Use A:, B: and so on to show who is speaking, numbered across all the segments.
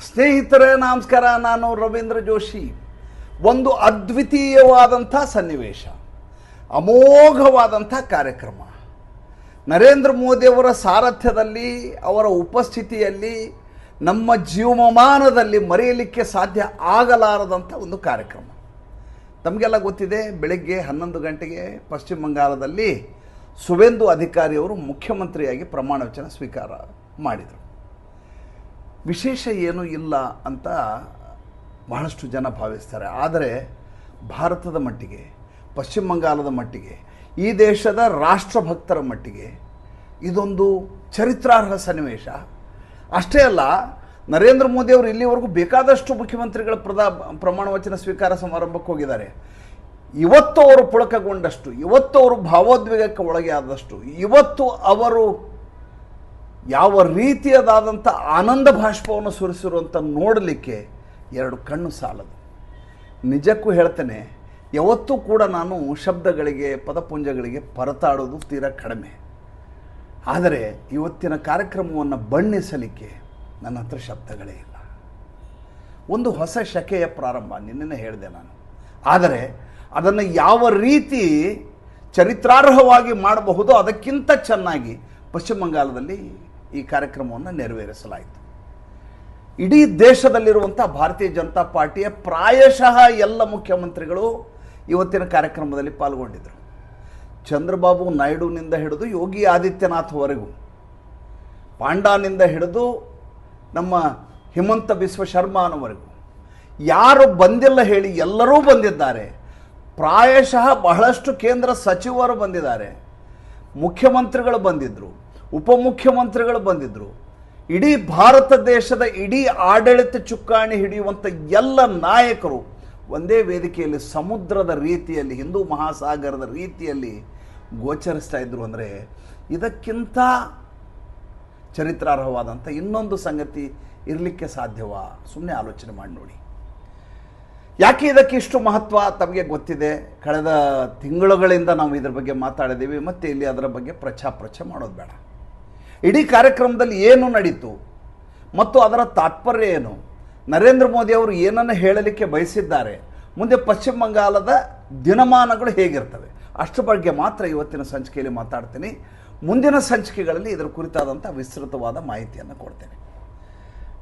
A: ಸ್ನೇಹಿತರೇ ನಮಸ್ಕಾರ, ನಾನು ರವೀಂದ್ರ ಜೋಶಿ. ಒಂದು ಅದ್ವಿತೀಯವಾದಂಥ ಸನ್ನಿವೇಶ, ಅಮೋಘವಾದಂಥ ಕಾರ್ಯಕ್ರಮ. ನರೇಂದ್ರ ಮೋದಿಯವರ ಸಾರಥ್ಯದಲ್ಲಿ, ಅವರ ಉಪಸ್ಥಿತಿಯಲ್ಲಿ ನಮ್ಮ ಜೀವಮಾನದಲ್ಲಿ ಮರೆಯಲಿಕ್ಕೆ ಸಾಧ್ಯ ಆಗಲಾರದಂಥ ಒಂದು ಕಾರ್ಯಕ್ರಮ. ತಮಗೆಲ್ಲ ಗೊತ್ತಿದೆ, ಬೆಳಗ್ಗೆ 11 ಗಂಟೆಗೆ ಪಶ್ಚಿಮ ಬಂಗಾಳದಲ್ಲಿ ಸುವೇಂದು ಅಧಿಕಾರಿಯವರು ಮುಖ್ಯಮಂತ್ರಿಯಾಗಿ ಪ್ರಮಾಣ ವಚನ ಸ್ವೀಕಾರ ಮಾಡಿದರು. ವಿಶೇಷ ಏನೂ ಇಲ್ಲ ಅಂತ ಬಹಳಷ್ಟು ಜನ ಭಾವಿಸ್ತಾರೆ. ಆದರೆ ಭಾರತದ ಮಟ್ಟಿಗೆ, ಪಶ್ಚಿಮ ಬಂಗಾಳದ ಮಟ್ಟಿಗೆ, ಈ ದೇಶದ ರಾಷ್ಟ್ರಭಕ್ತರ ಮಟ್ಟಿಗೆ ಇದೊಂದು ಚರಿತ್ರಾರ್ಹ ಸನ್ನಿವೇಶ. ಅಷ್ಟೇ ಅಲ್ಲ, ನರೇಂದ್ರ ಮೋದಿಯವರು ಇಲ್ಲಿವರೆಗೂ ಬೇಕಾದಷ್ಟು ಮುಖ್ಯಮಂತ್ರಿಗಳ ಪ್ರಮಾಣ ವಚನ ಸ್ವೀಕಾರ ಸಮಾರಂಭಕ್ಕೆ ಹೋಗಿದ್ದಾರೆ. ಇವತ್ತು ಅವರು ಪುಳಕಗೊಂಡಷ್ಟು, ಇವತ್ತು ಅವರು ಭಾವೋದ್ವೇಗಕ್ಕೆ ಒಳಗೆ ಆದಷ್ಟು, ಇವತ್ತು ಅವರು ಯಾವ ರೀತಿಯದಾದಂಥ ಆನಂದ ಭಾಷ್ಪವನ್ನು ಸುರಿಸಿರುವಂಥ ನೋಡಲಿಕ್ಕೆ 2 ಕಣ್ಣು ಸಾಲದು. ನಿಜಕ್ಕೂ ಹೇಳ್ತೇನೆ, ಯಾವತ್ತೂ ಕೂಡ ನಾನು ಶಬ್ದಗಳಿಗೆ, ಪದಪುಂಜಗಳಿಗೆ ಪರತಾಡೋದು ತೀರಾ ಕಡಿಮೆ. ಆದರೆ ಇವತ್ತಿನ ಕಾರ್ಯಕ್ರಮವನ್ನು ಬಣ್ಣಿಸಲಿಕ್ಕೆ ನನ್ನ ಹತ್ರ ಶಬ್ದಗಳೇ ಇಲ್ಲ. ಒಂದು ಹೊಸ ಶಕೆಯ ಪ್ರಾರಂಭ, ನಿನ್ನೆ ಹೇಳಿದೆ ನಾನು. ಆದರೆ ಅದನ್ನು ಯಾವ ರೀತಿ ಚರಿತ್ರಾರ್ಹವಾಗಿ ಮಾಡಬಹುದೋ ಅದಕ್ಕಿಂತ ಚೆನ್ನಾಗಿ ಪಶ್ಚಿಮ ಬಂಗಾಳದಲ್ಲಿ ಈ ಕಾರ್ಯಕ್ರಮವನ್ನು ನೆರವೇರಿಸಲಾಯಿತು. ಇಡೀ ದೇಶದಲ್ಲಿರುವಂಥ ಭಾರತೀಯ ಜನತಾ ಪಾರ್ಟಿಯ ಪ್ರಾಯಶಃ ಎಲ್ಲ ಮುಖ್ಯಮಂತ್ರಿಗಳು ಇವತ್ತಿನ ಕಾರ್ಯಕ್ರಮದಲ್ಲಿ ಪಾಲ್ಗೊಂಡಿದ್ದರು. ಚಂದ್ರಬಾಬು ನಾಯ್ಡುನಿಂದ ಹಿಡಿದು ಯೋಗಿ ಆದಿತ್ಯನಾಥ್ವರೆಗೂ, ಪಾಂಡಾನಿಂದ ಹಿಡಿದು ನಮ್ಮ ಹಿಮಂತ ಬಿಸ್ವ ಶರ್ಮಾನವರೆಗೂ ಯಾರು ಬಂದಿಲ್ಲ ಹೇಳಿ ಎಲ್ಲರೂ ಬಂದಿದ್ದಾರೆ. ಪ್ರಾಯಶಃ ಬಹಳಷ್ಟು ಕೇಂದ್ರ ಸಚಿವರು ಬಂದಿದ್ದಾರೆ, ಮುಖ್ಯಮಂತ್ರಿಗಳು ಬಂದಿದ್ದರು, ಉಪಮುಖ್ಯಮಂತ್ರಿಗಳು ಬಂದಿದ್ದರು. ಇಡೀ ಭಾರತ ದೇಶದ ಇಡೀ ಆಡಳಿತ ಚುಕ್ಕಾಣಿ ಹಿಡಿಯುವಂಥ ಎಲ್ಲ ನಾಯಕರು ಒಂದೇ ವೇದಿಕೆಯಲ್ಲಿ ಸಮುದ್ರದ ರೀತಿಯಲ್ಲಿ, ಹಿಂದೂ ಮಹಾಸಾಗರದ ರೀತಿಯಲ್ಲಿ ಗೋಚರಿಸ್ತಾ ಇದ್ರು. ಅಂದರೆ ಇದಕ್ಕಿಂತ ಚರಿತ್ರಾರ್ಹವಾದಂಥ ಇನ್ನೊಂದು ಸಂಗತಿ ಇರಲಿಕ್ಕೆ ಸಾಧ್ಯವಾ? ಸುಮ್ಮನೆ ಆಲೋಚನೆ ಮಾಡಿ ನೋಡಿ. ಯಾಕೆ ಇದಕ್ಕೆ ಇಷ್ಟು ಮಹತ್ವ ತಮಗೆ ಗೊತ್ತಿದೆ. ಕಳೆದ ತಿಂಗಳುಗಳಿಂದ ನಾವು ಇದರ ಬಗ್ಗೆ ಮಾತಾಡಿದ್ದೀವಿ. ಮತ್ತು ಇಲ್ಲಿ ಅದರ ಬಗ್ಗೆ ಪ್ರಚಾರ ಮಾಡೋದು ಬೇಡ. ಇಡೀ ಕಾರ್ಯಕ್ರಮದಲ್ಲಿ ಏನು ನಡೀತು ಮತ್ತು ಅದರ ತಾತ್ಪರ್ಯ ಏನು, ನರೇಂದ್ರ ಮೋದಿ ಅವರು ಏನನ್ನು ಹೇಳಲಿಕ್ಕೆ ಬಯಸಿದ್ದಾರೆ, ಮುಂದೆ ಪಶ್ಚಿಮ ಬಂಗಾಳದ ದಿನಮಾನಗಳು ಹೇಗಿರ್ತವೆ, ಅಷ್ಟರ ಬಗ್ಗೆ ಮಾತ್ರ ಇವತ್ತಿನ ಸಂಚಿಕೆಯಲ್ಲಿ ಮಾತಾಡ್ತೀನಿ. ಮುಂದಿನ ಸಂಚಿಕೆಗಳಲ್ಲಿ ಇದರ ಕುರಿತಾದಂಥ ವಿಸ್ತೃತವಾದ ಮಾಹಿತಿಯನ್ನು ಕೊಡ್ತೇನೆ.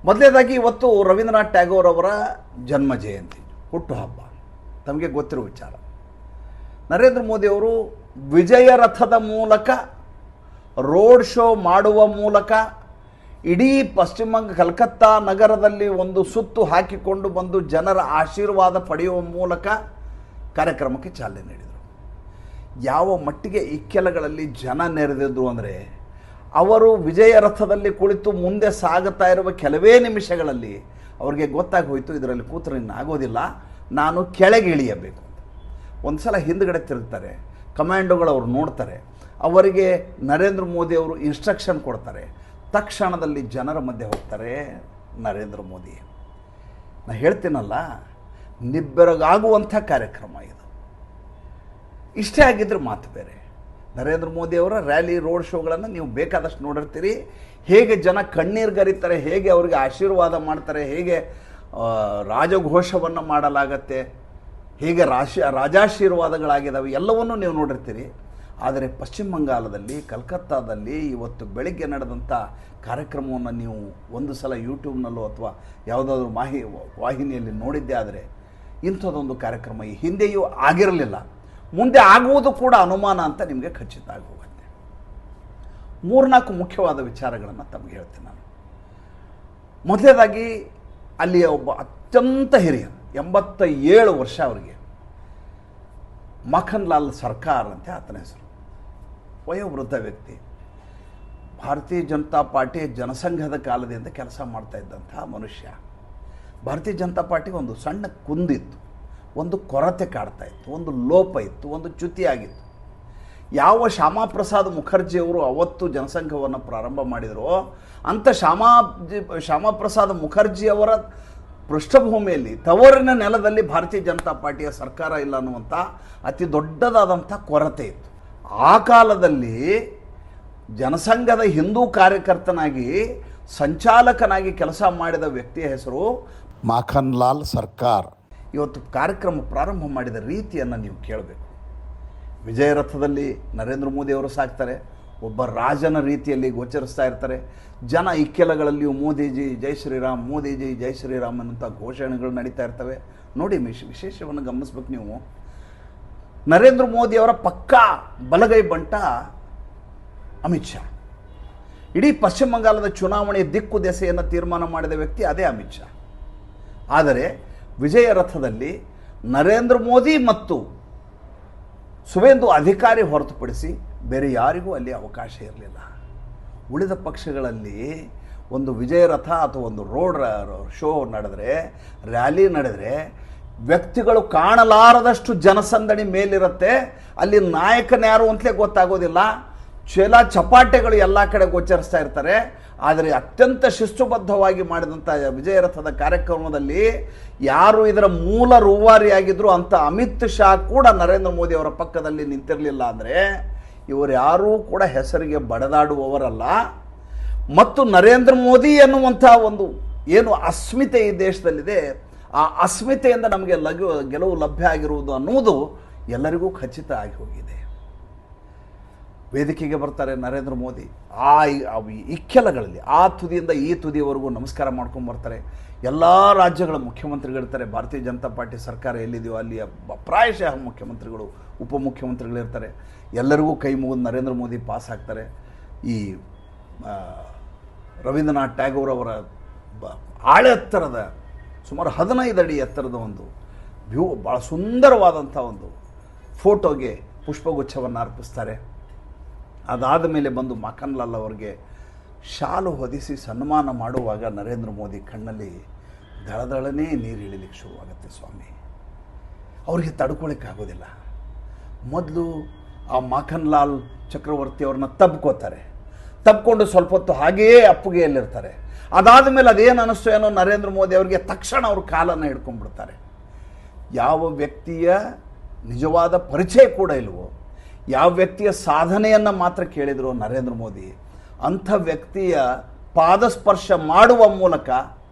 A: ಮೊದಲನೇದಾಗಿ, ಇವತ್ತು ರವೀಂದ್ರನಾಥ್ ಟ್ಯಾಗೋರ್ ಅವರ ಜನ್ಮ ಜಯಂತಿ, ಹುಟ್ಟುಹಬ್ಬ. ತಮಗೆ ಗೊತ್ತಿರೋ ವಿಚಾರ. ನರೇಂದ್ರ ಮೋದಿಯವರು ವಿಜಯ ರಥದ ಮೂಲಕ, ರೋಡ್ ಶೋ ಮಾಡುವ ಮೂಲಕ, ಇಡೀ ಕಲ್ಕತ್ತಾ ನಗರದಲ್ಲಿ ಒಂದು ಸುತ್ತು ಹಾಕಿಕೊಂಡು ಬಂದು ಜನರ ಆಶೀರ್ವಾದ ಪಡೆಯುವ ಮೂಲಕ ಕಾರ್ಯಕ್ರಮಕ್ಕೆ ಚಾಲನೆ ನೀಡಿದರು. ಯಾವ ಮಟ್ಟಿಗೆ ಇಕ್ಕೆಲಗಳಲ್ಲಿ ಜನ ನೆರೆದಿದ್ರು ಅಂದರೆ, ಅವರು ವಿಜಯ ರಥದಲ್ಲಿ ಕುಳಿತು ಮುಂದೆ ಸಾಗುತ್ತಾ ಇರುವ ಕೆಲವೇ ನಿಮಿಷಗಳಲ್ಲಿ ಅವ್ರಿಗೆ ಗೊತ್ತಾಗಿ ಹೋಯಿತು, ಇದರಲ್ಲಿ ಕೂತ್ರೆ ಇನ್ನಾಗೋದಿಲ್ಲ, ನಾನು ಕೆಳಗೆ ಇಳಿಯಬೇಕು ಅಂತ. ಒಂದು ಸಲ ಹಿಂದುಗಡೆ ತಿರುಗ್ತಾರೆ, ಕಮಾಂಡೋಗಳು ಅವ್ರು ನೋಡ್ತಾರೆ, ಅವರಿಗೆ ನರೇಂದ್ರ ಮೋದಿಯವರು ಇನ್ಸ್ಟ್ರಕ್ಷನ್ ಕೊಡ್ತಾರೆ. ತಕ್ಷಣದಲ್ಲಿ ಜನರ ಮಧ್ಯೆ ಹೋಗ್ತಾರೆ ನರೇಂದ್ರ ಮೋದಿ. ನಾನು ಹೇಳ್ತೀನಲ್ಲ, ನಿಬ್ಬೆರಗಾಗುವಂಥ ಕಾರ್ಯಕ್ರಮ ಇದು. ಇಷ್ಟೇ ಆಗಿದ್ರೆ ಮಾತು ಬೇರೆ. ನರೇಂದ್ರ ಮೋದಿಯವರ ರ್ಯಾಲಿ, ರೋಡ್ ಶೋಗಳನ್ನು ನೀವು ಬೇಕಾದಷ್ಟು ನೋಡಿರ್ತೀರಿ. ಹೇಗೆ ಜನ ಕಣ್ಣೀರ್ಗರಿತಾರೆ, ಹೇಗೆ ಅವರಿಗೆ ಆಶೀರ್ವಾದ ಮಾಡ್ತಾರೆ, ಹೇಗೆ ರಾಜಘೋಷವನ್ನು ಮಾಡಲಾಗತ್ತೆ, ಹೇಗೆ ರಾಜಾಶೀರ್ವಾದಗಳಾಗಿದ್ದಾವೆ, ಎಲ್ಲವನ್ನೂ ನೀವು ನೋಡಿರ್ತೀರಿ. ಆದರೆ ಪಶ್ಚಿಮ ಬಂಗಾಳದಲ್ಲಿ, ಕಲ್ಕತ್ತಾದಲ್ಲಿ ಇವತ್ತು ಬೆಳಗ್ಗೆ ನಡೆದಂಥ ಕಾರ್ಯಕ್ರಮವನ್ನು ನೀವು ಒಂದು ಸಲ ಯೂಟ್ಯೂಬ್ನಲ್ಲೋ ಅಥವಾ ಯಾವುದಾದ್ರೂ ವಾಹಿನಿಯಲ್ಲಿ ನೋಡಿದ್ದೇ ಆದರೆ, ಇಂಥದ್ದೊಂದು ಕಾರ್ಯಕ್ರಮ ಈ ಹಿಂದೆಯೂ ಆಗಿರಲಿಲ್ಲ, ಮುಂದೆ ಆಗುವುದು ಕೂಡ ಅನುಮಾನ ಅಂತ ನಿಮಗೆ ಖಚಿತ ಆಗಿ ಹೋಗುತ್ತೆ. 3-4 ಮುಖ್ಯವಾದ ವಿಚಾರಗಳನ್ನು ತಮಗೆ ಹೇಳ್ತೀನಿ ನಾನು. ಮೊದಲನೇದಾಗಿ, ಅಲ್ಲಿಯ ಒಬ್ಬ ಅತ್ಯಂತ ಹಿರಿಯ, 87 ವರ್ಷ ಅವರಿಗೆ, ಮಖನ್ ಲಾಲ್ ಸರ್ಕಾರ್ ಅಂತ ಆತನ ಹೆಸರು. ವಯೋವೃದ್ಧ ವ್ಯಕ್ತಿ. ಭಾರತೀಯ ಜನತಾ ಪಾರ್ಟಿ ಜನಸಂಘದ ಕಾಲದಿಂದ ಕೆಲಸ ಮಾಡ್ತಾ ಇದ್ದಂತಹ ಮನುಷ್ಯ. ಭಾರತೀಯ ಜನತಾ ಪಾರ್ಟಿಗೆ ಒಂದು ಸಣ್ಣ ಕುಂದಿತ್ತು, ಒಂದು ಕೊರತೆ ಕಾಡ್ತಾ ಇತ್ತು, ಒಂದು ಲೋಪ ಇತ್ತು, ಒಂದು ಚ್ಯುತಿಯಾಗಿತ್ತು. ಯಾವ ಶ್ಯಾಮಾಪ್ರಸಾದ್ ಮುಖರ್ಜಿಯವರು ಅವತ್ತು ಜನಸಂಘವನ್ನು ಪ್ರಾರಂಭ ಮಾಡಿದರೋ, ಅಂಥ ಶ್ಯಾಮಾಪ್ರಸಾದ್ ಮುಖರ್ಜಿಯವರ ಪೃಷ್ಠಭೂಮಿಯಲ್ಲಿ, ತವರಿನ ನೆಲದಲ್ಲಿ ಭಾರತೀಯ ಜನತಾ ಪಾರ್ಟಿಯ ಸರ್ಕಾರ ಇಲ್ಲ ಅನ್ನುವಂಥ ಅತಿ ದೊಡ್ಡದಾದಂಥ ಕೊರತೆ ಇತ್ತು. ಆ ಕಾಲದಲ್ಲಿ ಜನಸಂಘದ ಹಿಂದೂ ಕಾರ್ಯಕರ್ತನಾಗಿ ಸಂಚಾಲಕನಾಗಿ ಕೆಲಸ ಮಾಡಿದ ವ್ಯಕ್ತಿಯ ಹೆಸರು
B: ಮಾಖನ್ಲಾಲ್ ಸರ್ಕಾರ್.
A: ಇವತ್ತು ಕಾರ್ಯಕ್ರಮ ಪ್ರಾರಂಭ ಮಾಡಿದ ರೀತಿಯನ್ನು ನೀವು ಕೇಳಬೇಕು. ವಿಜಯ ರಥದಲ್ಲಿ ನರೇಂದ್ರ ಮೋದಿ ಅವರು ಸಾಕ್ತಾರೆ, ಒಬ್ಬ ರಾಜನ ರೀತಿಯಲ್ಲಿ ಗೋಚರಿಸ್ತಾ ಇರ್ತಾರೆ. ಜನ ಇಕ್ಕೆಲಗಳಲ್ಲಿಯೂ ಮೋದಿಜಿ ಜೈ ಶ್ರೀರಾಮ್, ಮೋದಿಜಿ ಜೈ ಶ್ರೀರಾಮ್ ಅನ್ನುವಂಥ ಘೋಷಣೆಗಳು ನಡೀತಾ ಇರ್ತವೆ. ನೋಡಿ, ವಿಶೇಷವನ್ನು ಗಮನಿಸ್ಬೇಕು ನೀವು. ನರೇಂದ್ರ ಮೋದಿಯವರ ಪಕ್ಕಾ ಬಲಗೈ ಬಂಟ ಅಮಿತ್ ಶಾ. ಇಡೀ ಪಶ್ಚಿಮ ಬಂಗಾಳದ ಚುನಾವಣೆಯ ದಿಕ್ಕು ದೆಸೆಯನ್ನು ತೀರ್ಮಾನ ಮಾಡಿದ ವ್ಯಕ್ತಿ ಅದೇ ಅಮಿತ್ ಶಾ. ಆದರೆ ವಿಜಯ ರಥದಲ್ಲಿ ನರೇಂದ್ರ ಮೋದಿ ಮತ್ತು ಸುವೇಂದು ಅಧಿಕಾರಿ ಹೊರತುಪಡಿಸಿ ಬೇರೆ ಯಾರಿಗೂ ಅಲ್ಲಿ ಅವಕಾಶ ಇರಲಿಲ್ಲ. ಉಳಿದ ಪಕ್ಷಗಳಲ್ಲಿ ಒಂದು ವಿಜಯ ರಥ ಅಥವಾ ಒಂದು ರೋಡ್ ಶೋ ನಡೆದರೆ, ರ್ಯಾಲಿ ನಡೆದರೆ ವ್ಯಕ್ತಿಗಳು ಕಾಣಲಾರದಷ್ಟು ಜನಸಂದಣಿ ಮೇಲಿರುತ್ತೆ. ಅಲ್ಲಿ ನಾಯಕನ್ಯಾರು ಅಂತಲೇ ಗೊತ್ತಾಗೋದಿಲ್ಲ. ಚಪಾಟೆಗಳು ಎಲ್ಲ ಕಡೆ ಗೋಚರಿಸ್ತಾ ಇರ್ತಾರೆ. ಆದರೆ ಅತ್ಯಂತ ಶಿಸ್ತುಬದ್ಧವಾಗಿ ಮಾಡಿದಂಥ ವಿಜಯ ರಥದ ಕಾರ್ಯಕ್ರಮದಲ್ಲಿ ಯಾರು ಇದರ ಮೂಲ ರೂವಾರಿಯಾಗಿದ್ದರು ಅಂತ ಅಮಿತ್ ಶಾ ಕೂಡ ನರೇಂದ್ರ ಮೋದಿ ಅವರ ಪಕ್ಕದಲ್ಲಿ ನಿಂತಿರಲಿಲ್ಲ. ಅಂದರೆ ಇವರು ಯಾರೂ ಕೂಡ ಹೆಸರಿಗೆ ಬಡದಾಡುವವರಲ್ಲ. ಮತ್ತು ನರೇಂದ್ರ ಮೋದಿ ಎನ್ನುವಂಥ ಒಂದು ಏನು ಅಸ್ಮಿತೆ ಈ ದೇಶದಲ್ಲಿದೆ, ಆ ಅಸ್ಮಿತೆಯಿಂದ ನಮಗೆ ಗೆಲುವು ಲಭ್ಯ ಆಗಿರುವುದು ಅನ್ನುವುದು ಎಲ್ಲರಿಗೂ ಖಚಿತ ಆಗಿ ಹೋಗಿದೆ. ವೇದಿಕೆಗೆ ಬರ್ತಾರೆ ನರೇಂದ್ರ ಮೋದಿ. ಆ ಇಕ್ಕೆಲಗಳಲ್ಲಿ ಆ ತುದಿಯಿಂದ ಈ ತುದಿಯವರೆಗೂ ನಮಸ್ಕಾರ ಮಾಡ್ಕೊಂಡು ಬರ್ತಾರೆ. ಎಲ್ಲ ರಾಜ್ಯಗಳ ಮುಖ್ಯಮಂತ್ರಿಗಳಿರ್ತಾರೆ. ಭಾರತೀಯ ಜನತಾ ಪಾರ್ಟಿ ಸರ್ಕಾರ ಎಲ್ಲಿದೆಯೋ ಅಲ್ಲಿಯ ಪ್ರಾಯಶಃ ಮುಖ್ಯಮಂತ್ರಿಗಳು, ಉಪಮುಖ್ಯಮಂತ್ರಿಗಳಿರ್ತಾರೆ. ಎಲ್ಲರಿಗೂ ಕೈ ಮುಗಿದು ನರೇಂದ್ರ ಮೋದಿ ಪಾಸ್ ಆಗ್ತಾರೆ. ಈ ರವೀಂದ್ರನಾಥ್ ಟ್ಯಾಗೋರ್ ಅವರ ಆಳೆ ಎತ್ತರದ ಸುಮಾರು 15 ಅಡಿ ಎತ್ತರದ ಒಂದು ಭಾಳ ಸುಂದರವಾದಂಥ ಒಂದು ಫೋಟೋಗೆ ಪುಷ್ಪಗುಚ್ಛವನ್ನು ಅರ್ಪಿಸ್ತಾರೆ. ಅದಾದ ಮೇಲೆ ಬಂದು ಮಾಖನ್ಲಾಲ್ ಅವರಿಗೆ ಶಾಲು ಹೊದಿಸಿ ಸನ್ಮಾನ ಮಾಡುವಾಗ ನರೇಂದ್ರ ಮೋದಿ ಕಣ್ಣಲ್ಲಿ ದಳದಳನೇ ನೀರು ಇಳಿಲಿಕ್ಕೆ ಶುರುವಾಗುತ್ತೆ ಸ್ವಾಮಿ. ಅವರಿಗೆ ತಡ್ಕೊಳ್ಳಿಕ್ಕಾಗೋದಿಲ್ಲ. ಮೊದಲು ಆ ಮಾಖನ್ಲಾಲ್ ಚಕ್ರವರ್ತಿ ಅವ್ರನ್ನ ತಬ್ಕೊಂಡು ಸ್ವಲ್ಪ ಹೊತ್ತು ಹಾಗೆಯೇ ಅಪ್ಪುಗೆಯಲ್ಲಿರ್ತಾರೆ. ಅದಾದ ಮೇಲೆ ಅದೇನು ಅನ್ನಿಸ್ತು ಏನೋ ನರೇಂದ್ರ ಮೋದಿ ಅವರಿಗೆ ತಕ್ಷಣ ಅವರು ಕಾಲನ್ನು ಹಿಡ್ಕೊಂಡ್ಬಿಡ್ತಾರೆ. ಯಾವ ವ್ಯಕ್ತಿಯ ನಿಜವಾದ ಪರಿಚಯ ಕೂಡ ಇಲ್ವೋ, ಯಾವ ವ್ಯಕ್ತಿಯ ಸಾಧನೆಯನ್ನು ಮಾತ್ರ ಕೇಳಿದ್ರು ನರೇಂದ್ರ ಮೋದಿ, ಅಂಥ ವ್ಯಕ್ತಿಯ ಪಾದಸ್ಪರ್ಶ ಮಾಡುವ ಮೂಲಕ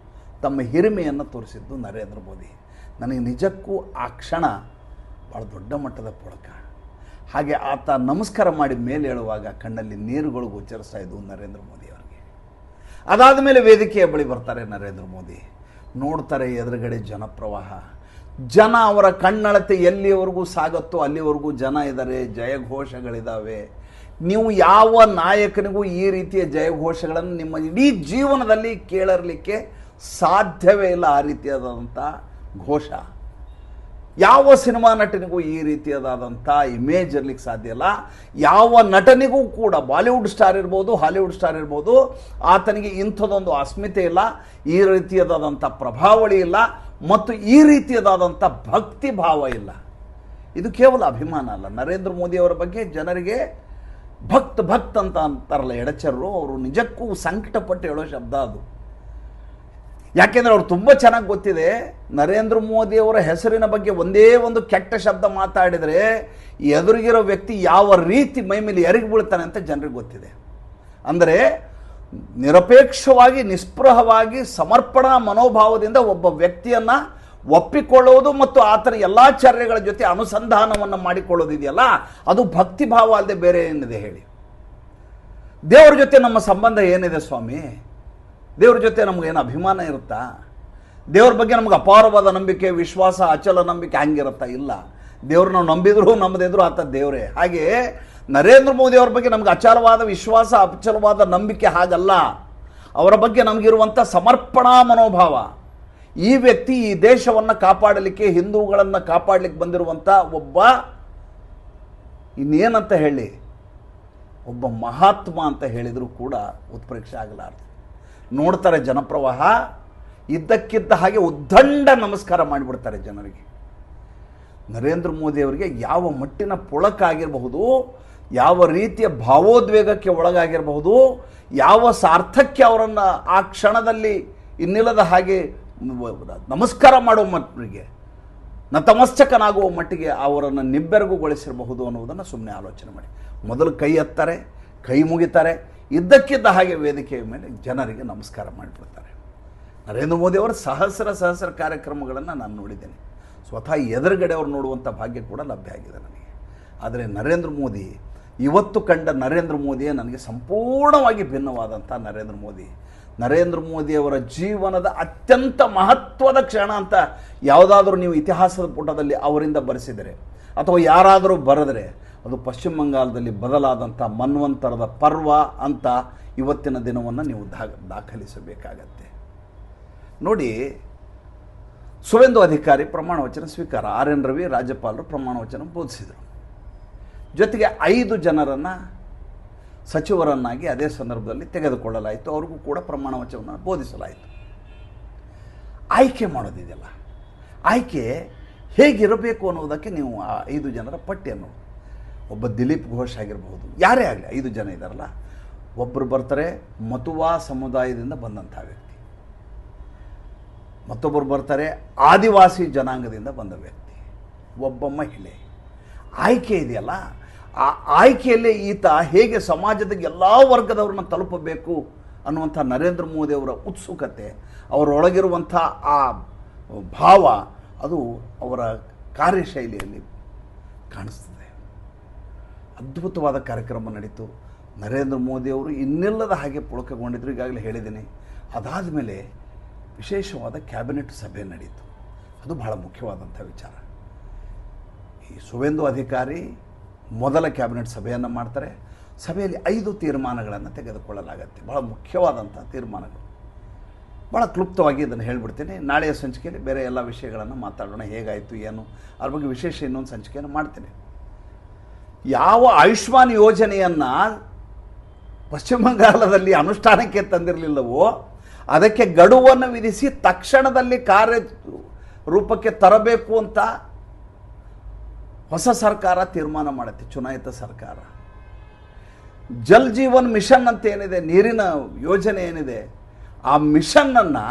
A: ತಮ್ಮ ಹಿರಿಮೆಯನ್ನು ತೋರಿಸಿದ್ದು ನರೇಂದ್ರ ಮೋದಿ. ನನಗೆ ನಿಜಕ್ಕೂ ಆ ಕ್ಷಣ ಭಾಳ ದೊಡ್ಡ ಮಟ್ಟದ ಪುಳಕ. ಹಾಗೆ ಆತ ನಮಸ್ಕಾರ ಮಾಡಿ ಮೇಲೆ ಹೇಳುವಾಗ ಕಣ್ಣಲ್ಲಿ ನೀರುಗಳು ಗೋಚರಿಸ್ತಾ ಇದ್ದವು ನರೇಂದ್ರ ಮೋದಿ ಅವರಿಗೆ. ಅದಾದ ಮೇಲೆ ವೇದಿಕೆಯ ಬಳಿ ಬರ್ತಾರೆ ನರೇಂದ್ರ ಮೋದಿ. ನೋಡ್ತಾರೆ ಎದುರುಗಡೆ ಜನಪ್ರವಾಹ. ಜನ ಅವರ ಕಣ್ಣಳತೆ ಎಲ್ಲಿವರೆಗೂ ಸಾಗುತ್ತೋ ಅಲ್ಲಿವರೆಗೂ ಜನ ಇದ್ದಾರೆ, ಜಯಘೋಷಗಳಿದ್ದಾವೆ. ನೀವು ಯಾವ ನಾಯಕನಿಗೂ ಈ ರೀತಿಯ ಜಯಘೋಷಗಳನ್ನು ನಿಮ್ಮ ಇಡೀ ಜೀವನದಲ್ಲಿ ಕೇಳಿರಲಿಕ್ಕೆ ಸಾಧ್ಯವೇ ಇಲ್ಲ. ಆ ರೀತಿಯಾದಂಥ ಘೋಷ ಯಾವ ಸಿನಿಮಾ ನಟನಿಗೂ ಈ ರೀತಿಯಾದಂಥ ಇಮೇಜ್ ಇರಲಿಕ್ಕೆ ಸಾಧ್ಯ ಇಲ್ಲ. ಯಾವ ನಟನಿಗೂ ಕೂಡ, ಬಾಲಿವುಡ್ ಸ್ಟಾರ್ ಇರ್ಬೋದು, ಹಾಲಿವುಡ್ ಸ್ಟಾರ್ ಇರ್ಬೋದು, ಆತನಿಗೆ ಇಂಥದ್ದೊಂದು ಅಸ್ಮಿತೆ ಇಲ್ಲ, ಈ ರೀತಿಯಾದಂಥ ಪ್ರಭಾವಳಿ ಇಲ್ಲ, ಮತ್ತು ಈ ರೀತಿಯಾದಂಥ ಭಕ್ತಿ ಭಾವ ಇಲ್ಲ. ಇದು ಕೇವಲ ಅಭಿಮಾನ ಅಲ್ಲ. ನರೇಂದ್ರ ಮೋದಿಯವರ ಬಗ್ಗೆ ಜನರಿಗೆ ಭಕ್ತ್ ಅಂತ ಅಂತಾರಲ್ಲ ಎಡಚರರು, ಅವರು ನಿಜಕ್ಕೂ ಸಂಕಟಪಟ್ಟು ಹೇಳೋ ಶಬ್ದ ಅದು. ಯಾಕೆಂದರೆ ಅವ್ರು ತುಂಬ ಚೆನ್ನಾಗಿ ಗೊತ್ತಿದೆ, ನರೇಂದ್ರ ಮೋದಿಯವರ ಹೆಸರಿನ ಬಗ್ಗೆ ಒಂದೇ ಒಂದು ಕೆಟ್ಟ ಶಬ್ದ ಮಾತಾಡಿದರೆ ಎದುರಿಗಿರೋ ವ್ಯಕ್ತಿ ಯಾವ ರೀತಿ ಮೈಮೇಲೆ ಎರಗಿ ಬೀಳ್ತಾನೆ ಅಂತ ಜನರಿಗೆ ಗೊತ್ತಿದೆ. ಅಂದರೆ ನಿರಪೇಕ್ಷವಾಗಿ, ನಿಸ್ಪೃಹವಾಗಿ, ಸಮರ್ಪಣಾ ಮನೋಭಾವದಿಂದ ಒಬ್ಬ ವ್ಯಕ್ತಿಯನ್ನು ಒಪ್ಪಿಕೊಳ್ಳೋದು ಮತ್ತು ಆತನ ಎಲ್ಲ ಚರ್ಯಗಳ ಜೊತೆ ಅನುಸಂಧಾನವನ್ನು ಮಾಡಿಕೊಳ್ಳೋದಿದೆಯಲ್ಲ, ಅದು ಭಕ್ತಿ ಭಾವ ಅಲ್ಲದೆ ಬೇರೆ ಏನಿದೆ ಹೇಳಿ? ದೇವರ ಜೊತೆ ನಮ್ಮ ಸಂಬಂಧ ಏನಿದೆ ಸ್ವಾಮಿ? ದೇವ್ರ ಜೊತೆ ನಮಗೇನು ಅಭಿಮಾನ ಇರುತ್ತಾ? ದೇವ್ರ ಬಗ್ಗೆ ನಮ್ಗೆ ಅಪಾರವಾದ ನಂಬಿಕೆ, ವಿಶ್ವಾಸ, ಅಚಲ ನಂಬಿಕೆ ಹಂಗಿರುತ್ತಾ? ಇಲ್ಲ. ದೇವ್ರು ನಾವು ನಂಬಿದ್ರು ನಂಬದಿದ್ರು ಆತ ದೇವರೇ. ಹಾಗೆ ನರೇಂದ್ರ ಮೋದಿ ಅವ್ರ ಬಗ್ಗೆ ನಮ್ಗೆ ಅಚಲವಾದ ವಿಶ್ವಾಸ, ಅಚಲವಾದ ನಂಬಿಕೆ ಹಾಗಲ್ಲ. ಅವರ ಬಗ್ಗೆ ನಮಗಿರುವಂಥ ಸಮರ್ಪಣಾ ಮನೋಭಾವ. ಈ ವ್ಯಕ್ತಿ ಈ ದೇಶವನ್ನು ಕಾಪಾಡಲಿಕ್ಕೆ, ಹಿಂದೂಗಳನ್ನು ಕಾಪಾಡಲಿಕ್ಕೆ ಬಂದಿರುವಂಥ ಒಬ್ಬ, ಇನ್ನೇನಂತ ಹೇಳಿ, ಒಬ್ಬ ಮಹಾತ್ಮ ಅಂತ ಹೇಳಿದರೂ ಕೂಡ ಉತ್ಪ್ರೇಕ್ಷೆ ಆಗಲಾರದು. ನೋಡ್ತಾರೆ ಜನಪ್ರವಾಹ, ಇದ್ದಕ್ಕಿದ್ದ ಹಾಗೆ ಉದ್ದಂಡ ನಮಸ್ಕಾರ ಮಾಡಿಬಿಡ್ತಾರೆ ಜನರಿಗೆ. ನರೇಂದ್ರ ಮೋದಿ ಅವರಿಗೆ ಯಾವ ಮಟ್ಟಿನ ಪುಳಕಾಗಿರಬಹುದು, ಯಾವ ರೀತಿಯ ಭಾವೋದ್ವೇಗಕ್ಕೆ ಒಳಗಾಗಿರಬಹುದು, ಯಾವ ಸಾರ್ಥಕ್ಯ ಅವರನ್ನು ಆ ಕ್ಷಣದಲ್ಲಿ ಇನ್ನಿಲ್ಲದ ಹಾಗೆ ನಮಸ್ಕಾರ ಮಾಡುವ ಮಟ್ಟಿಗೆ, ನತಮಸ್ತಕನಾಗುವ ಮಟ್ಟಿಗೆ ಅವರನ್ನು ನಿಬ್ಬೆರಗುಗೊಳಿಸಿರಬಹುದು ಅನ್ನೋದನ್ನು ಸುಮ್ಮನೆ ಆಲೋಚನೆ ಮಾಡಿ. ಮೊದಲು ಕೈ ಎತ್ತಾರೆ, ಕೈ ಮುಗಿತಾರೆ, ಇದ್ದಕ್ಕಿದ್ದ ಹಾಗೆ ವೇದಿಕೆಯ ಮೇಲೆ ಜನರಿಗೆ ನಮಸ್ಕಾರ ಮಾಡಿಬಿಡ್ತಾರೆ. ನರೇಂದ್ರ ಮೋದಿಯವರ ಸಹಸ್ರ ಕಾರ್ಯಕ್ರಮಗಳನ್ನು ನಾನು ನೋಡಿದ್ದೇನೆ. ಸ್ವತಃ ಎದುರುಗಡೆ ಅವ್ರು ನೋಡುವಂಥ ಭಾಗ್ಯ ಕೂಡ ಲಭ್ಯ ಆಗಿದೆ ನನಗೆ. ಆದರೆ ನರೇಂದ್ರ ಮೋದಿ, ಇವತ್ತು ಕಂಡ ನರೇಂದ್ರ ಮೋದಿಯೇ ನನಗೆ ಸಂಪೂರ್ಣವಾಗಿ ಭಿನ್ನವಾದಂಥ ನರೇಂದ್ರ ಮೋದಿಯವರ ಜೀವನದ ಅತ್ಯಂತ ಮಹತ್ವದ ಕ್ಷಣ ಅಂತ ಯಾವುದಾದ್ರೂ ನೀವು ಇತಿಹಾಸದ ಪುಟದಲ್ಲಿ ಅವರಿಂದ ಬರೆಸಿದರೆ ಅಥವಾ ಯಾರಾದರೂ ಬರೆದರೆ ಅದು ಪಶ್ಚಿಮ ಬಂಗಾಳದಲ್ಲಿ ಬದಲಾದಂಥ ಮನ್ವಂತರದ ಪರ್ವ ಅಂತ ಇವತ್ತಿನ ದಿನವನ್ನು ನೀವು ದಾಖಲಿಸಬೇಕಾಗತ್ತೆ. ನೋಡಿ, ಸುವೇಂದು ಅಧಿಕಾರಿ ಪ್ರಮಾಣ ವಚನ ಸ್ವೀಕಾರ, RN ರವಿ ರಾಜ್ಯಪಾಲರು ಪ್ರಮಾಣ ವಚನ ಬೋಧಿಸಿದರು. ಜೊತೆಗೆ 5 ಜನರನ್ನು ಸಚಿವರನ್ನಾಗಿ ಅದೇ ಸಂದರ್ಭದಲ್ಲಿ ತೆಗೆದುಕೊಳ್ಳಲಾಯಿತು. ಅವ್ರಿಗೂ ಕೂಡ ಪ್ರಮಾಣ ವಚನವನ್ನು ಬೋಧಿಸಲಾಯಿತು. ಆಯ್ಕೆ ಮಾಡೋದಿದೆಯಲ್ಲ, ಆಯ್ಕೆ ಹೇಗಿರಬೇಕು ಅನ್ನೋದಕ್ಕೆ ನೀವು ಆ 5 ಜನರ ಪಟ್ಟಿಯನ್ನು, ಒಬ್ಬ ದಿಲೀಪ್ ಘೋಷ್ ಆಗಿರಬಹುದು, ಯಾರೇ ಆಗಲಿ 5 ಜನ ಇದ್ದಾರಲ್ಲ, ಒಬ್ಬರು ಬರ್ತಾರೆ ಮತುವಾ ಸಮುದಾಯದಿಂದ ಬಂದಂಥ ವ್ಯಕ್ತಿ, ಮತ್ತೊಬ್ಬರು ಬರ್ತಾರೆ ಆದಿವಾಸಿ ಜನಾಂಗದಿಂದ ಬಂದ ವ್ಯಕ್ತಿ, ಒಬ್ಬ ಮಹಿಳೆ. ಆಯ್ಕೆ ಇದೆಯಲ್ಲ, ಆ ಆಯ್ಕೆಯಲ್ಲೇ ಈತ ಹೇಗೆ ಸಮಾಜದ ಎಲ್ಲ ವರ್ಗದವ್ರನ್ನ ತಲುಪಬೇಕು ಅನ್ನುವಂಥ ನರೇಂದ್ರ ಮೋದಿಯವರ ಉತ್ಸುಕತೆ, ಅವರೊಳಗಿರುವಂಥ ಆ ಭಾವ, ಅದು ಅವರ ಕಾರ್ಯಶೈಲಿಯಲ್ಲಿ ಕಾಣಿಸ್ತದೆ. ಅದ್ಭುತವಾದ ಕಾರ್ಯಕ್ರಮ ನಡೀತು. ನರೇಂದ್ರ ಮೋದಿಯವರು ಇನ್ನಿಲ್ಲದ ಹಾಗೆ ಪುಳಕಗೊಂಡಿದ್ರು, ಈಗಾಗಲೇ ಹೇಳಿದ್ದೀನಿ. ಅದಾದ ಮೇಲೆ ವಿಶೇಷವಾದ ಕ್ಯಾಬಿನೆಟ್ ಸಭೆ ನಡೀತು. ಅದು ಬಹಳ ಮುಖ್ಯವಾದಂಥ ವಿಚಾರ. ಈ ಸುವೇಂದು ಅಧಿಕಾರಿ ಮೊದಲ ಕ್ಯಾಬಿನೆಟ್ ಸಭೆಯನ್ನು ಮಾಡ್ತಾರೆ. ಸಭೆಯಲ್ಲಿ 5 ತೀರ್ಮಾನಗಳನ್ನು ತೆಗೆದುಕೊಳ್ಳಲಾಗತ್ತೆ, ಬಹಳ ಮುಖ್ಯವಾದಂಥ ತೀರ್ಮಾನಗಳು. ಭಾಳ ಕ್ಲುಪ್ತವಾಗಿ ಇದನ್ನು ಹೇಳಿಬಿಡ್ತೀನಿ. ನಾಳೆಯ ಸಂಚಿಕೆಯಲ್ಲಿ ಬೇರೆ ಎಲ್ಲ ವಿಷಯಗಳನ್ನು ಮಾತಾಡೋಣ, ಹೇಗಾಯಿತು ಏನು, ಅದ್ರ ಬಗ್ಗೆ ವಿಶೇಷ ಇನ್ನೊಂದು ಸಂಚಿಕೆಯನ್ನು ಮಾಡ್ತೀನಿ. ಯಾವ ಆಯುಷ್ಮಾನ್ ಯೋಜನೆಯನ್ನು ಪಶ್ಚಿಮ ಬಂಗಾಳದಲ್ಲಿ ಅನುಷ್ಠಾನಕ್ಕೆ ತಂದಿರಲಿಲ್ಲವೋ ಅದಕ್ಕೆ ಗಡುವನ್ನು ವಿಧಿಸಿ ತಕ್ಷಣದಲ್ಲಿ ಕಾರ್ಯ ರೂಪಕ್ಕೆ ತರಬೇಕು ಅಂತ ಹೊಸ ಸರ್ಕಾರ ತೀರ್ಮಾನ ಮಾಡುತ್ತೆ, ಚುನಾಯಿತ ಸರ್ಕಾರ. ಜಲ್ ಜೀವನ್ ಮಿಷನ್ ಅಂತ ಏನಿದೆ, ನೀರಿನ ಯೋಜನೆ ಏನಿದೆ, ಆ ಮಿಷನ್ನನ್ನು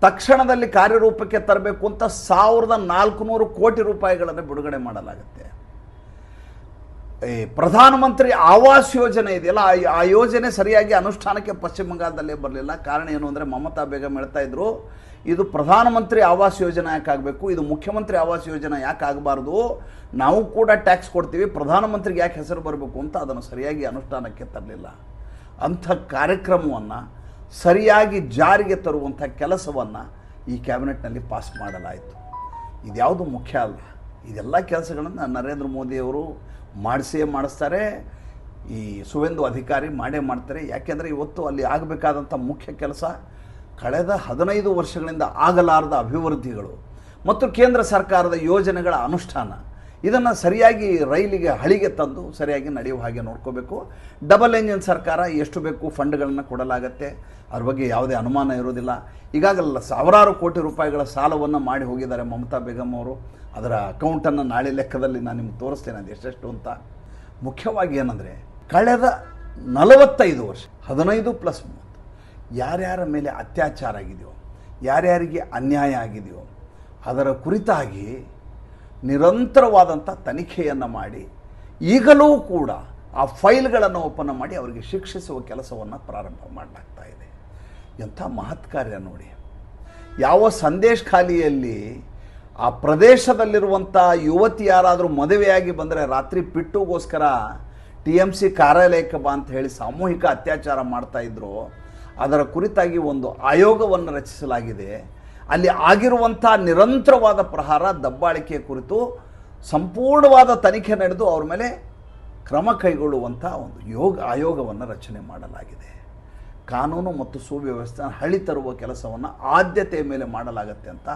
A: ತಕ್ಷಣದಲ್ಲಿ ಕಾರ್ಯರೂಪಕ್ಕೆ ತರಬೇಕು ಅಂತ 1400 ಕೋಟಿ ರೂಪಾಯಿಗಳನ್ನು ಬಿಡುಗಡೆ ಮಾಡಲಾಗುತ್ತೆ. ಪ್ರಧಾನಮಂತ್ರಿ ಆವಾಸ್ ಯೋಜನೆ ಇದೆಯಲ್ಲ, ಆ ಯೋಜನೆ ಸರಿಯಾಗಿ ಅನುಷ್ಠಾನಕ್ಕೆ ಪಶ್ಚಿಮ ಬಂಗಾಳದಲ್ಲೇ ಬರಲಿಲ್ಲ. ಕಾರಣ ಏನು ಅಂದರೆ ಮಮತಾ ಬೇಗಂ ಹೇಳ್ತಾ ಇದ್ರು, ಇದು ಪ್ರಧಾನಮಂತ್ರಿ ಆವಾಸ್ ಯೋಜನೆ ಯಾಕೆ ಆಗಬೇಕು, ಇದು ಮುಖ್ಯಮಂತ್ರಿ ಆವಾಸ್ ಯೋಜನೆ ಯಾಕೆ ಆಗಬಾರ್ದು, ನಾವು ಕೂಡ ಟ್ಯಾಕ್ಸ್ ಕೊಡ್ತೀವಿ, ಪ್ರಧಾನಮಂತ್ರಿಗೆ ಯಾಕೆ ಹೆಸರು ಬರಬೇಕು ಅಂತ ಅದನ್ನು ಸರಿಯಾಗಿ ಅನುಷ್ಠಾನಕ್ಕೆ ತರಲಿಲ್ಲ. ಅಂಥ ಕಾರ್ಯಕ್ರಮವನ್ನು ಸರಿಯಾಗಿ ಜಾರಿಗೆ ತರುವಂಥ ಕೆಲಸವನ್ನು ಈ ಕ್ಯಾಬಿನೆಟ್ನಲ್ಲಿ ಪಾಸ್ ಮಾಡಲಾಯಿತು. ಇದ್ಯಾವುದು ಮುಖ್ಯ ಅಲ್ಲ, ಇದೆಲ್ಲ ಕೆಲಸಗಳನ್ನು ನರೇಂದ್ರ ಮೋದಿಯವರು ಮಾಡಿಸ್ತಾರೆ. ಈ ಸುವೇಂದು ಅಧಿಕಾರಿ ಮಾಡೇ ಮಾಡ್ತಾರೆ. ಯಾಕೆಂದರೆ ಇವತ್ತು ಅಲ್ಲಿ ಆಗಬೇಕಾದಂಥ ಮುಖ್ಯ ಕೆಲಸ ಕಳೆದ 15 ವರ್ಷಗಳಿಂದ ಆಗಲಾರದ ಅಭಿವೃದ್ಧಿಗಳು ಮತ್ತು ಕೇಂದ್ರ ಸರ್ಕಾರದ ಯೋಜನೆಗಳ ಅನುಷ್ಠಾನ, ಇದನ್ನು ಸರಿಯಾಗಿ ರೈಲಿಗೆ ಹಳಿಗೆ ತಂದು ಸರಿಯಾಗಿ ನಡೆಯುವ ಹಾಗೆ ನೋಡ್ಕೋಬೇಕು. ಡಬಲ್ ಎಂಜಿನ್ ಸರ್ಕಾರ, ಎಷ್ಟು ಬೇಕು ಫಂಡ್ಗಳನ್ನು ಕೊಡಲಾಗತ್ತೆ, ಅದ್ರ ಬಗ್ಗೆ ಯಾವುದೇ ಅನುಮಾನ ಇರೋದಿಲ್ಲ. ಈಗಾಗಲೇ ಸಾವಿರಾರು ಕೋಟಿ ರೂಪಾಯಿಗಳ ಸಾಲವನ್ನು ಮಾಡಿ ಹೋಗಿದ್ದಾರೆ ಮಮತಾ ಬೇಗಂ ಅವರು. ಅದರ ಅಕೌಂಟನ್ನು ನಾಳೆ ಲೆಕ್ಕದಲ್ಲಿ ನಾನು ನಿಮ್ಗೆ ತೋರಿಸ್ತೇನೆ ಅದು ಎಷ್ಟೆಷ್ಟು ಅಂತ. ಮುಖ್ಯವಾಗಿ ಏನಂದರೆ ಕಳೆದ 45 ವರ್ಷ 15+30 ಯಾರ್ಯಾರ ಮೇಲೆ ಅತ್ಯಾಚಾರ ಆಗಿದೆಯೋ, ಯಾರ್ಯಾರಿಗೆ ಅನ್ಯಾಯ ಆಗಿದೆಯೋ ಅದರ ಕುರಿತಾಗಿ ನಿರಂತರವಾದಂಥ ತನಿಖೆಯನ್ನು ಮಾಡಿ ಈಗಲೂ ಕೂಡ ಆ ಫೈಲ್ಗಳನ್ನು ಓಪನ್ ಮಾಡಿ ಅವರಿಗೆ ಶಿಕ್ಷಿಸುವ ಕೆಲಸವನ್ನು ಪ್ರಾರಂಭ ಮಾಡಲಾಗ್ತಾ ಇದೆ. ಎಂಥ ಮಹತ್ ಕಾರ್ಯ ನೋಡಿ. ಯಾವ ಸಂದೇಶ್ ಖಾಲಿಯಲ್ಲಿ ಆ ಪ್ರದೇಶದಲ್ಲಿರುವಂಥ ಯುವತಿ ಯಾರಾದರೂ ಮದುವೆಯಾಗಿ ಬಂದರೆ ರಾತ್ರಿ ಪಿಟ್ಟುಗೋಸ್ಕರ TMC ಕಾರ್ಯಾಲಯಕ್ಕೆ ಬಾ ಅಂತ ಹೇಳಿ ಸಾಮೂಹಿಕ ಅತ್ಯಾಚಾರ ಮಾಡ್ತಾಯಿದ್ರು, ಅದರ ಕುರಿತಾಗಿ ಒಂದು ಆಯೋಗವನ್ನು ರಚಿಸಲಾಗಿದೆ. ಅಲ್ಲಿ ಆಗಿರುವಂಥ ನಿರಂತರವಾದ ಪ್ರಹಾರ, ದಬ್ಬಾಳಿಕೆ ಕುರಿತು ಸಂಪೂರ್ಣವಾದ ತನಿಖೆ ನಡೆದು ಅವ್ರ ಮೇಲೆ ಕ್ರಮ ಕೈಗೊಳ್ಳುವಂಥ ಒಂದು ಆಯೋಗವನ್ನು ರಚನೆ ಮಾಡಲಾಗಿದೆ. ಕಾನೂನು ಮತ್ತು ಸುವ್ಯವಸ್ಥೆ ಹಳಿ ತರುವ ಕೆಲಸವನ್ನು ಆದ್ಯತೆಯ ಮೇಲೆ ಮಾಡಲಾಗತ್ತೆ ಅಂತ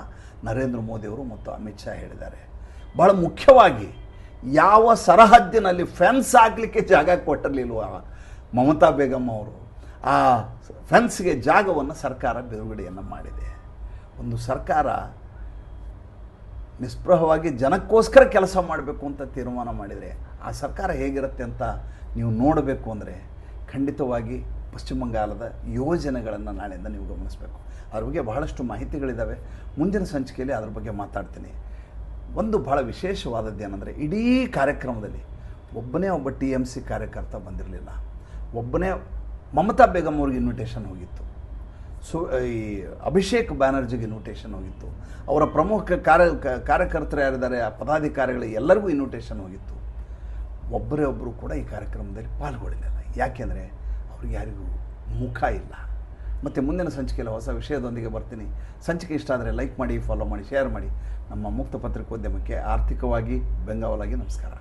A: ನರೇಂದ್ರ ಮೋದಿಯವರು ಮತ್ತು ಅಮಿತ್ ಶಾ ಹೇಳಿದ್ದಾರೆ. ಬಹಳ ಮುಖ್ಯವಾಗಿ ಯಾವ ಸರಹದ್ದಿನಲ್ಲಿ ಫೆನ್ಸ್ ಹಾಕಲಿಕ್ಕೆ ಜಾಗ ಕೊಟ್ಟಿರಲಿಲ್ವ ಮಮತಾ ಬೇಗಂ ಅವರು, ಆ ಫೆನ್ಸ್ಗೆ ಜಾಗವನ್ನು ಸರ್ಕಾರ ಬಿಡುಗಡೆಯನ್ನು ಮಾಡಿದೆ. ಒಂದು ಸರ್ಕಾರ ನಿಸ್ಪೃಹವಾಗಿ ಜನಕ್ಕೋಸ್ಕರ ಕೆಲಸ ಮಾಡಬೇಕು ಅಂತ ತೀರ್ಮಾನ ಮಾಡಿದರೆ ಆ ಸರ್ಕಾರ ಹೇಗಿರುತ್ತೆ ಅಂತ ನೀವು ನೋಡಬೇಕು ಅಂದರೆ ಖಂಡಿತವಾಗಿ ಪಶ್ಚಿಮ ಬಂಗಾಳದ ಯೋಜನೆಗಳನ್ನು ನಾಳೆಯಿಂದ ನೀವು ಗಮನಿಸಬೇಕು. ಅದ್ರ ಬಗ್ಗೆ ಬಹಳಷ್ಟು ಮಾಹಿತಿಗಳಿದ್ದಾವೆ. ಮುಂದಿನ ಸಂಚಿಕೆಯಲ್ಲಿ ಅದ್ರ ಬಗ್ಗೆ ಮಾತಾಡ್ತೀನಿ. ಒಂದು ಬಹಳ ವಿಶೇಷವಾದದ್ದು ಏನಂದರೆ ಇಡೀ ಕಾರ್ಯಕ್ರಮದಲ್ಲಿ ಒಬ್ಬ TMC ಕಾರ್ಯಕರ್ತ ಬಂದಿರಲಿಲ್ಲ, ಒಬ್ಬನೇ ಮಮತಾ ಬೇಗಂ ಅವ್ರಿಗೆ ಇನ್ವಿಟೇಷನ್ ಹೋಗಿತ್ತು, ಈ ಅಭಿಷೇಕ್ ಬ್ಯಾನರ್ಜಿಗೆ ಇನ್ವಿಟೇಷನ್ ಹೋಗಿತ್ತು, ಅವರ ಪ್ರಮುಖ ಕಾರ್ಯಕರ್ತರು ಯಾರಿದ್ದಾರೆ ಆ ಪದಾಧಿಕಾರಿಗಳಿಗೆ ಎಲ್ಲರಿಗೂ ಇನ್ವಿಟೇಷನ್ ಹೋಗಿತ್ತು. ಒಬ್ಬರೇ ಒಬ್ಬರು ಕೂಡ ಈ ಕಾರ್ಯಕ್ರಮದಲ್ಲಿ ಪಾಲ್ಗೊಳ್ಳಲಿಲ್ಲ. ಯಾಕೆಂದರೆ ಅವ್ರಿಗೆ ಯಾರಿಗೂ ಮುಖ ಇಲ್ಲ. ಮತ್ತು ಮುಂದಿನ ಸಂಚಿಕೆಯಲ್ಲಿ ಹೊಸ ವಿಷಯದೊಂದಿಗೆ ಬರ್ತೀನಿ. ಸಂಚಿಕೆ ಇಷ್ಟ ಆದರೆ ಲೈಕ್ ಮಾಡಿ, ಫಾಲೋ ಮಾಡಿ, ಶೇರ್ ಮಾಡಿ. ನಮ್ಮ ಮುಕ್ತ ಪತ್ರಿಕೋದ್ಯಮಕ್ಕೆ ಆರ್ಥಿಕವಾಗಿ ಬೆಂಗಾವಲಾಗಿ ನಮಸ್ಕಾರ.